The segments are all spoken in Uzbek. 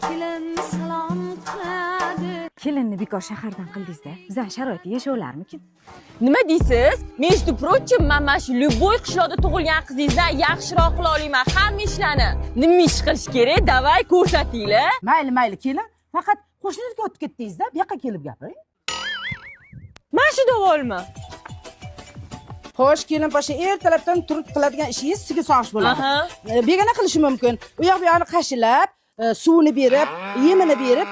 kelin salom qiladi. Kelinni bekor shahardan qildingiz-da. Bizdan sharoitda yashovlarmikin? Nima deysiz? Между прочим, men mana shu Lyuboy qishloqda tug'ilgan qizingizdan yaxshiroq qila olaman hamma ishlarni. Nima ish qilish kerak? Davay ko'rsatinglar. Mayli, kelin. Faqat qo'shningizga o'tib ketdingiz-da, bu yoqqa kelib gapiring. Mana shu davolmi? Xo'sh, kelin pasha ertalabdan turib qiladigan ishingiz sizga sog'ish bo'ladi. Begona qilishi mumkin. U yoq bu yoqni qashilab, suvini berib, yemini berib,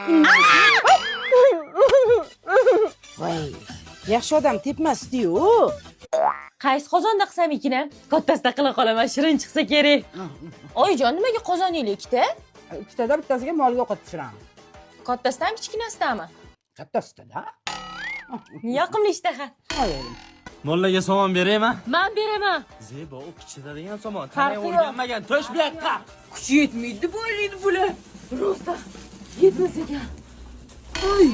voy, yaxshi odam tepmasdi-yu. Qaysi qozonda qilsam ekan? Kattasida qila qolaman, shirin chiqsa kerak. Oyijon, nimaga qozoningiz ikkita? Ikkitada bittasiga molga ovqat pishiramiz. Kattasidan kichkinasidami? Kattasida-da. Yoqimli ishtaha. Qo'ying. Mollaga somon beraymi? Men beraman. Zebo, u kichikadigan somon. Tanay o'rganmagan, tosh bu yoqqa. Kuchi yetmaydi, bo'laydi bular. Rosta yetmas ekan. Oy,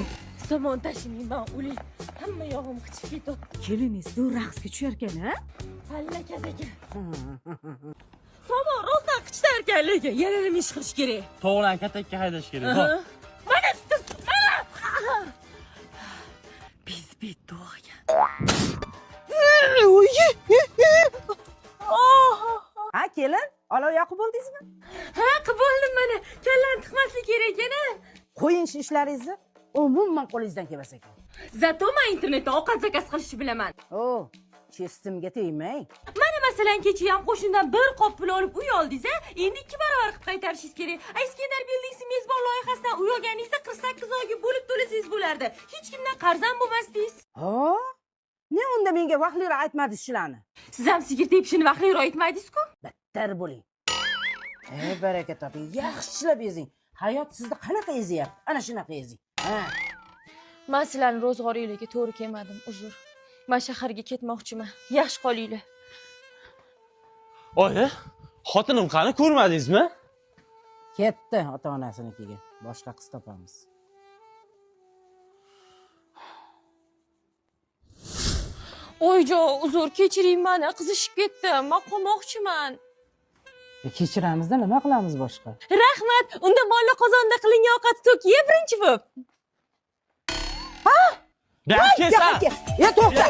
somon tashimayman, o'lay. Hamma yog'im qichib ketdi. Keliningiz zo'r raqsga tushar ekan-a? Pallakat ekan. Somon rostdan qichtar ekan, lekin yana nima ish qilish kerak? To'g'lan katakka haydash kerak. Mana biz bitto'g'aga. Ha, kelin, olov yoqib bo'ldingizmi? Ha, qilib bo'ldim mana. Kallan tiqmaslik kerak ekan-a. Qo'ying shu ishlaringizni. Umuman qo'lingizdan kelmas ekan. Zato men internetda ovqat zakaz qilishni bilaman. O, chestimga tegmang. Mana masalan kecha ham qo'shnidan bir qop pul olib uy oldingiz-a, endi 2 barobar qilib qaytarishingiz kerak. Iskandar Buildings mezbon loyihasidan uy olganingizda 48 oyga bo'lib to'lasangiz bo'lardi. Hech kimdan qarzam bo'lmasdingiz. Ha? Ne unda menga vaqtliroq aytmadingiz shularni? Siz ham sigir tepishini vaqtliroq aytmadingiz-ku? Battar bo'ling. Baraka toping, yaxshilab ezing. Hayot sizni qanaqa ezyapti? Ana shunaqa ezing. Ha. Men sizlarni ro'zg'oringizga to'g'ri kelmadim, uzr. Men shaharga ketmoqchiman. Yaxshi qolinglar. Oyi, xotinim qani ko'rmadingizmi? Ketdi ota-onasinikiga. Boshqa qiz topamiz. Oyjo, uzr, kechiring meni, qizishib ketdim. Men qolmoqchiman. Kechiramizda nima qilamiz boshqa? Rahmat. Unda molla qozonda qilingan ovqatni to'kiye birinchi bo'lib. Kelsa. Ya to'xta.